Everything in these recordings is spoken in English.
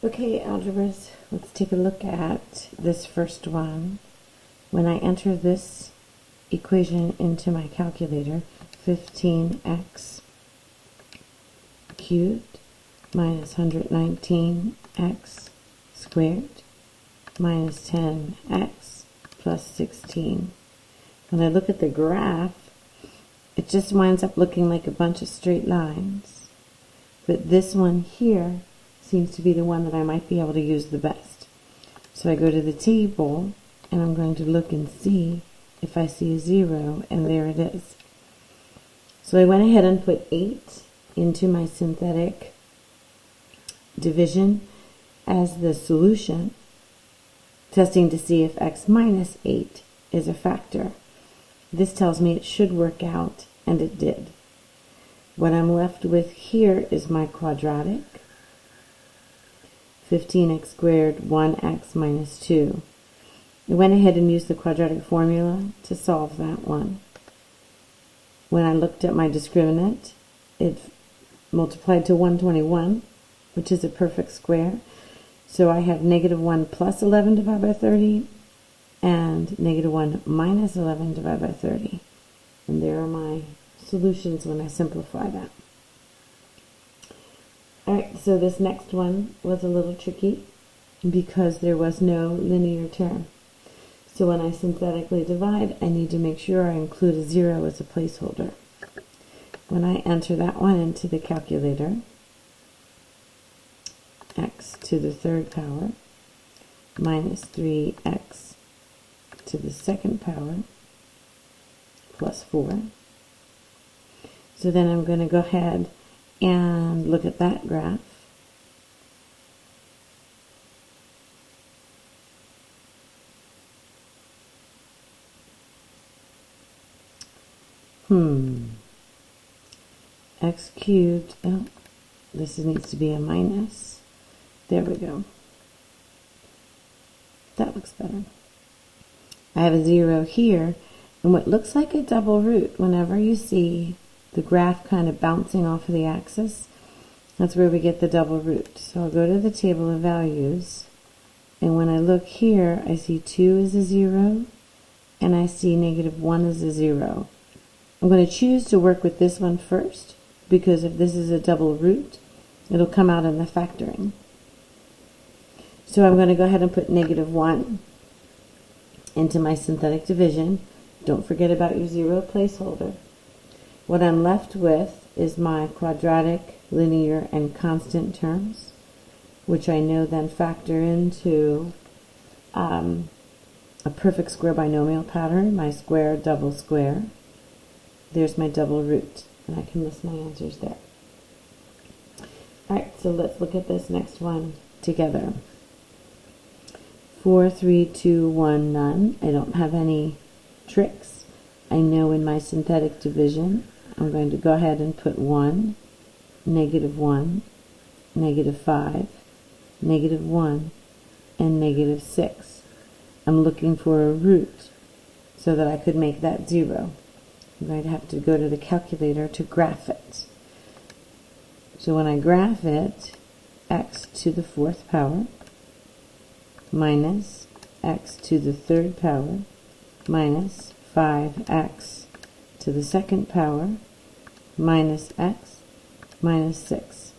Okay, algebras, let's take a look at this first one. When I enter this equation into my calculator, 15x cubed minus 119x squared minus 10x plus 16. When I look at the graph, it just winds up looking like a bunch of straight lines. But this one here seems to be the one that I might be able to use the best. So I go to the table and I'm going to look and see if I see a 0, and there it is. So I went ahead and put 8 into my synthetic division as the solution, testing to see if x minus 8 is a factor. This tells me it should work out, and it did. What I'm left with here is my quadratic, 15x squared, 1x minus 2. I went ahead and used the quadratic formula to solve that one. When I looked at my discriminant, it multiplied to 121, which is a perfect square. So I have negative 1 plus 11 divided by 30 and negative 1 minus 11 divided by 30. And there are my solutions when I simplify that. Alright, so this next one was a little tricky because there was no linear term. So when I synthetically divide, I need to make sure I include a 0 as a placeholder. When I enter that one into the calculator, x to the third power minus 3x to the second power plus 4. So then I'm going to go ahead and look at that graph. X cubed, oh, this needs to be a minus. There we go. That looks better. I have a 0 here, and what looks like a double root, whenever you see the graph kind of bouncing off of the axis, that's where we get the double root. So I'll go to the table of values, and when I look here, I see 2 is a 0, and I see negative 1 is a 0. I'm going to choose to work with this one first, because if this is a double root, it'll come out in the factoring. So I'm going to go ahead and put negative 1 into my synthetic division. Don't forget about your 0 placeholder. What I'm left with is my quadratic, linear, and constant terms, which I know then factor into a perfect square binomial pattern, my square, double square. There's my double root, and I can list my answers there. Alright, so let's look at this next one together. 4, 3, 2, 1, none. I don't have any tricks. I know in my synthetic division, I'm going to go ahead and put 1, negative 1, negative 5, negative 1, and negative 6. I'm looking for a root so that I could make that 0. I'm going to have to go to the calculator to graph it. So when I graph it, x to the fourth power minus x to the third power minus 5x to the second power minus x minus 6.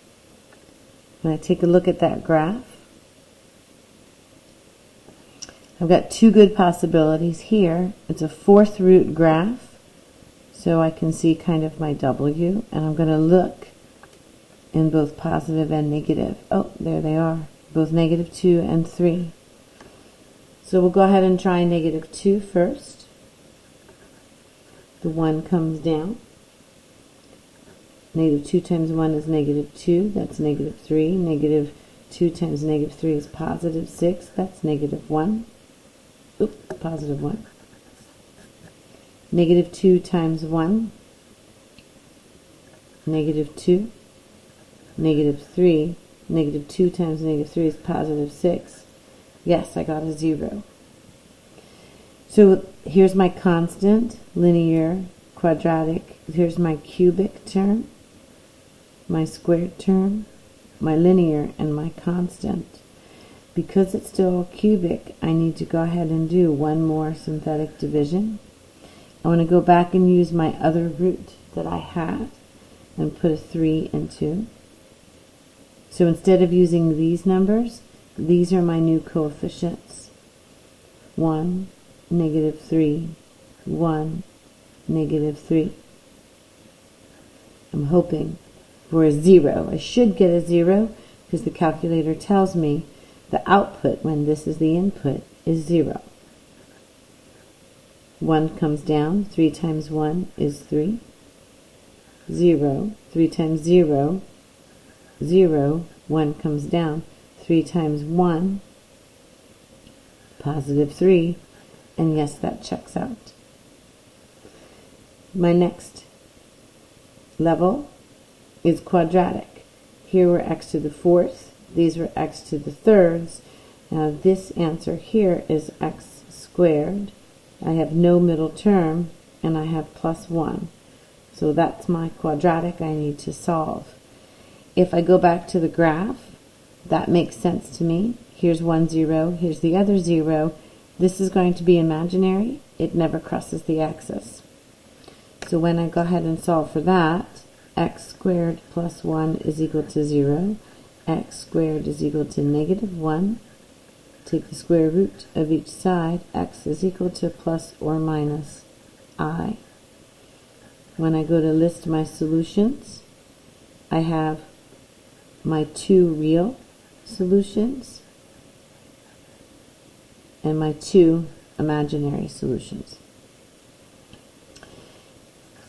When I take a look at that graph, I've got two good possibilities here. It's a fourth root graph, so I can see kind of my W, and I'm going to look in both positive and negative. Oh, there they are, both negative 2 and 3. So we'll go ahead and try negative 2 first. The 1 comes down. Negative 2 times 1 is negative 2, that's negative 3. Negative 2 times negative 3 is positive 6, that's negative 1. Oops, positive 1. Negative 2 times 1, negative 2, negative 3, negative 2 times negative 3 is positive 6. Yes, I got a 0. So here's my constant, linear, quadratic. Here's my cubic term, my squared term, my linear and my constant. Because it's still cubic, I need to go ahead and do one more synthetic division. I want to go back and use my other root that I had and put a 3 into. So instead of using these numbers, these are my new coefficients. 1, negative 3, 1, negative 3. I'm hoping for a 0. I should get a 0 because the calculator tells me the output when this is the input is 0. 1 comes down. 3 times 1 is 3. 0. 3 times 0, 0. 1 comes down. 3 times 1, positive 3. And yes, that checks out. My next level is quadratic. Here we're x to the 4th. These were x to the 3rds. Now this answer here is x squared. I have no middle term, and I have plus 1. So that's my quadratic I need to solve. If I go back to the graph, that makes sense to me. Here's 1, 0. Here's the other 0. This is going to be imaginary. It never crosses the axis. So when I go ahead and solve for that, x squared plus 1 is equal to 0. X squared is equal to negative 1. Take the square root of each side. X is equal to plus or minus I. When I go to list my solutions, I have my 2 real solutions and my 2 imaginary solutions.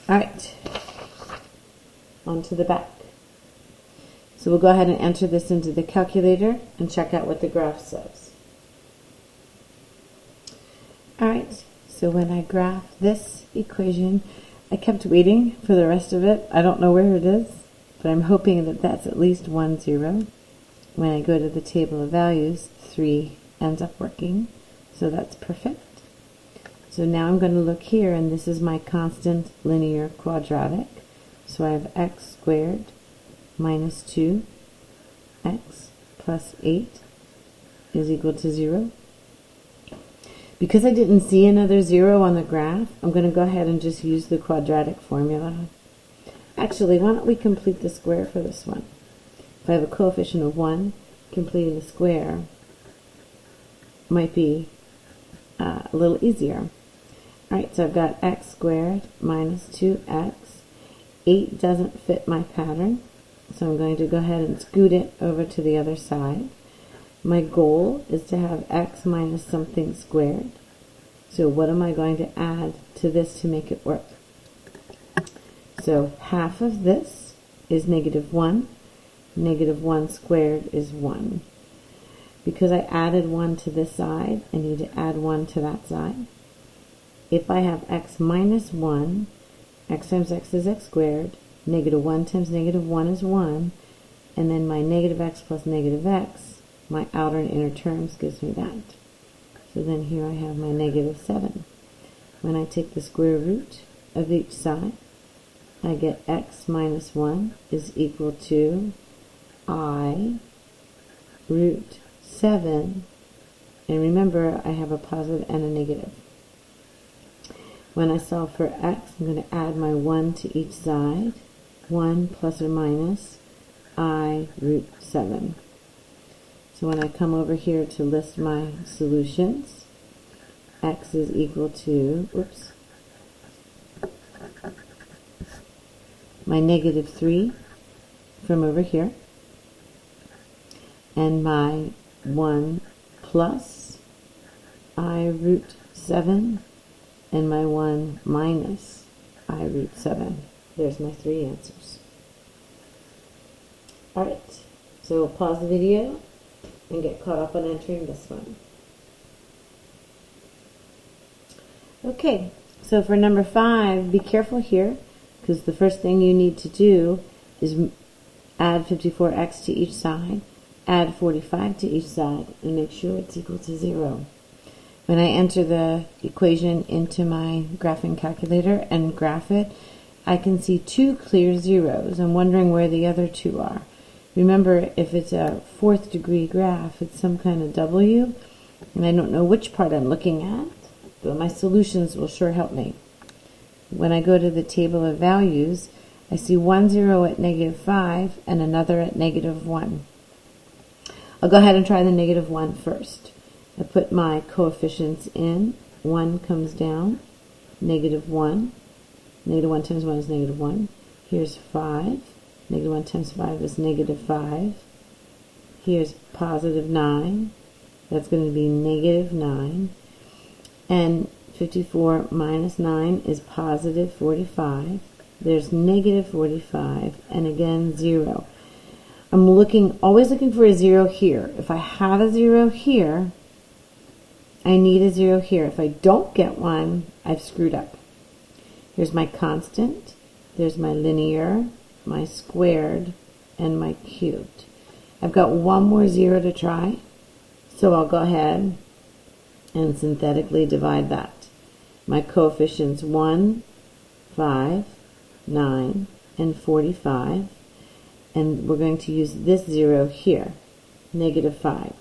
Alright, on to the back. So we'll go ahead and enter this into the calculator and check out what the graph says. Alright, so when I graph this equation, I kept waiting for the rest of it. I don't know where it is, but I'm hoping that that's at least 1, 0. When I go to the table of values, 3 ends up working, so that's perfect. So now I'm going to look here, and this is my constant linear quadratic. So I have x squared minus 2, x plus 8 is equal to 0. Because I didn't see another 0 on the graph, I'm going to go ahead and just use the quadratic formula. Actually, why don't we complete the square for this one? If I have a coefficient of 1, completing the square might be a little easier. Alright, so I've got x squared minus 2x. 8 doesn't fit my pattern, so I'm going to go ahead and scoot it over to the other side. My goal is to have x minus something squared. So what am I going to add to this to make it work? So half of this is negative 1. Negative 1 squared is 1. Because I added 1 to this side, I need to add 1 to that side. If I have x minus 1, x times x is x squared. Negative 1 times negative 1 is 1. And then my negative x plus negative x, my outer and inner terms gives me that. So then here I have my negative 7. When I take the square root of each side, I get x minus 1 is equal to I root 7. And remember, I have a positive and a negative. When I solve for x, I'm going to add my 1 to each side. 1 plus or minus I root 7. So when I come over here to list my solutions, x is equal to, my negative 3 from over here, and my 1 plus I root 7, and my 1 minus I root 7. There's my 3 answers. Alright, so we'll pause the video and get caught up on entering this one. Okay, so for number 5, be careful here, because the first thing you need to do is add 54x to each side, add 45 to each side, and make sure it's equal to 0. When I enter the equation into my graphing calculator and graph it, I can see 2 clear zeros. I'm wondering where the other 2 are. Remember, if it's a fourth degree graph, it's some kind of W, and I don't know which part I'm looking at, but my solutions will sure help me. When I go to the table of values, I see one 0 at -5 and another at -1. I'll go ahead and try the -1 first. I put my coefficients in. 1 comes down, -1. -1 times 1 is -1. Here's 5. -1 times 5 is -5. Here's +9. That's going to be -9. And 54 minus 9 is +45. There's -45, and again 0. I'm always looking for a 0 here. If I have a 0 here, I need a 0 here. If I don't get one, I've screwed up. Here's my constant. There's my linear, my squared, and my cubed. I've got one more 0 to try, so I'll go ahead and synthetically divide that. My coefficients 1, 5, 9, and 45, and we're going to use this 0 here, -5.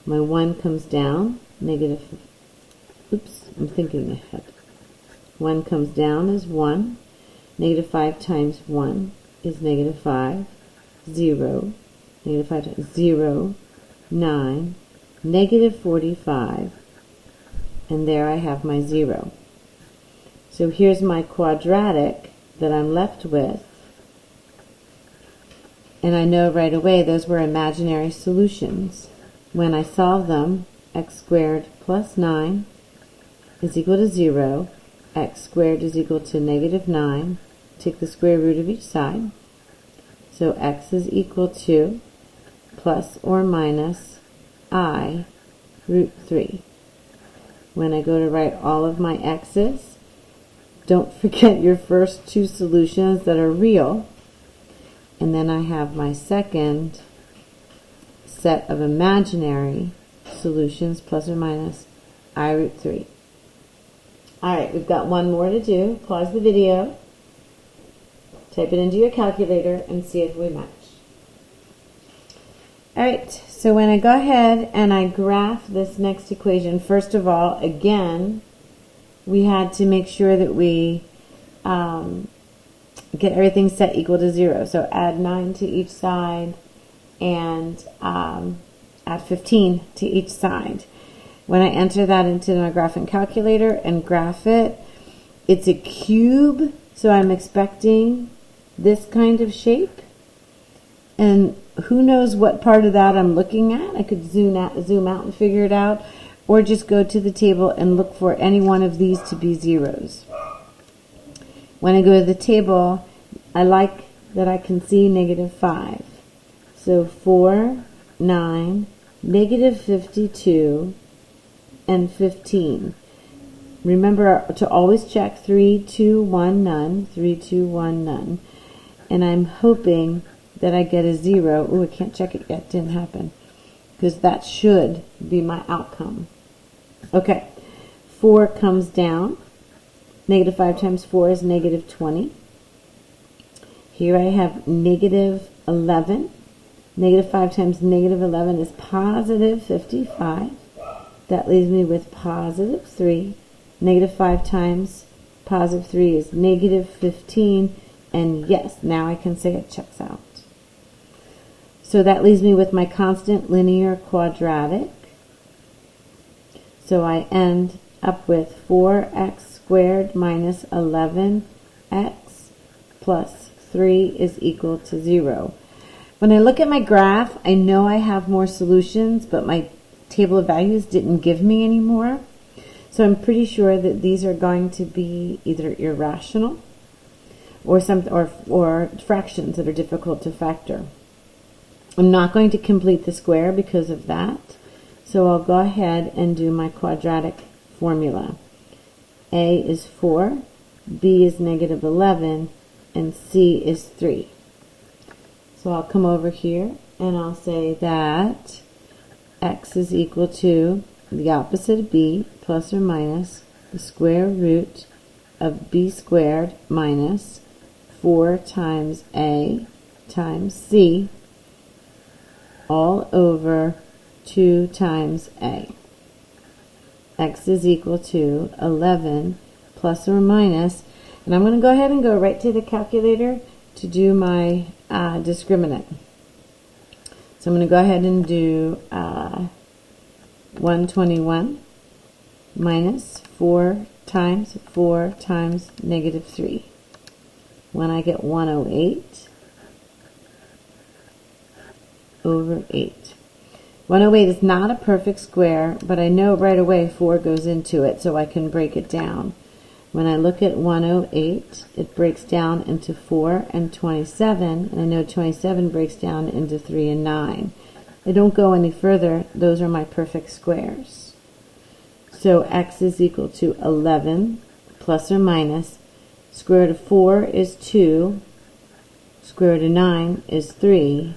My 1 comes down, I'm thinking ahead. 1 comes down is 1, -5 times 1 is -5, 0, -5 times 0, 9, -45, and there I have my 0. So here's my quadratic that I'm left with, and I know right away those were imaginary solutions. When I solve them, x squared plus 9 is equal to 0, x squared is equal to -9, take the square root of each side, so x is equal to plus or minus I root 3. When I go to write all of my x's, don't forget your first two solutions that are real, and then I have my second set of imaginary solutions, plus or minus I root 3. Alright, we've got one more to do. Pause the video, type it into your calculator, and see if we match. Alright, so when I go ahead and I graph this next equation, first of all, again, we had to make sure that we get everything set equal to 0. So add 9 to each side and add 15 to each side. When I enter that into my graphing calculator and graph it, it's a cube, so I'm expecting this kind of shape. And who knows what part of that I'm looking at. I could zoom out and figure it out, or just go to the table and look for any one of these to be zeros. When I go to the table, I like that I can see -5. So 4, 9, -52, and 15. Remember to always check 3, 2, 1, none, 3, 2, 1, none. And I'm hoping that I get a 0. Oh, I can't check it yet. Didn't happen. Because that should be my outcome. Okay. 4 comes down. -5 times 4 is -20. Here I have -11. -5 times -11 is +55. That leaves me with +3. -5 times +3 is -15. And yes, now I can say it checks out. So that leaves me with my constant linear quadratic. So I end up with 4x squared minus 11x plus 3 is equal to 0. When I look at my graph, I know I have more solutions, but my table of values didn't give me any more. So I'm pretty sure that these are going to be either irrational or fractions that are difficult to factor. I'm not going to complete the square because of that, so I'll go ahead and do my quadratic formula. A is 4, B is -11, and C is 3. So I'll come over here and I'll say that x is equal to the opposite of b plus or minus the square root of b squared minus 4 times A times C all over 2 times A. X is equal to 11 plus or minus, and I'm going to go ahead and go right to the calculator to do my discriminant. So I'm going to go ahead and do 121 minus 4 times negative 3. When I get 108 over 8. 108 is not a perfect square, but I know right away 4 goes into it, so I can break it down. When I look at 108, it breaks down into 4 and 27, and I know 27 breaks down into 3 and 9. I don't go any further. Those are my perfect squares. So x is equal to 11 plus or minus. Square root of 4 is 2. Square root of 9 is 3.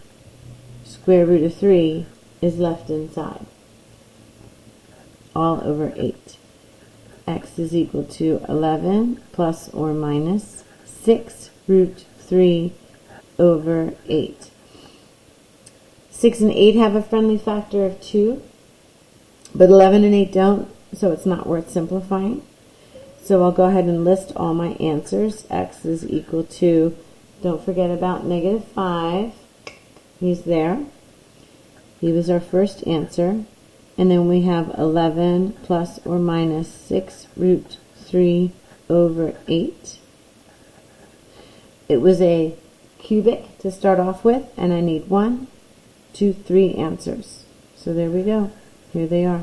Square root of 3 is left inside. All over 8. X is equal to 11 plus or minus 6 root 3 over 8. 6 and 8 have a friendly factor of 2, but 11 and 8 don't, so it's not worth simplifying. So I'll go ahead and list all my answers. X is equal to, don't forget about negative 5. He's there. He was our first answer. And then we have 11 plus or minus 6 root 3 over 8. It was a cubic to start off with, and I need 1, 2, 3 answers. So there we go. Here they are.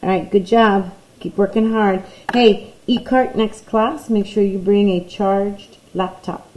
All right, good job. Keep working hard. Hey, e-cart next class. Make sure you bring a charged laptop.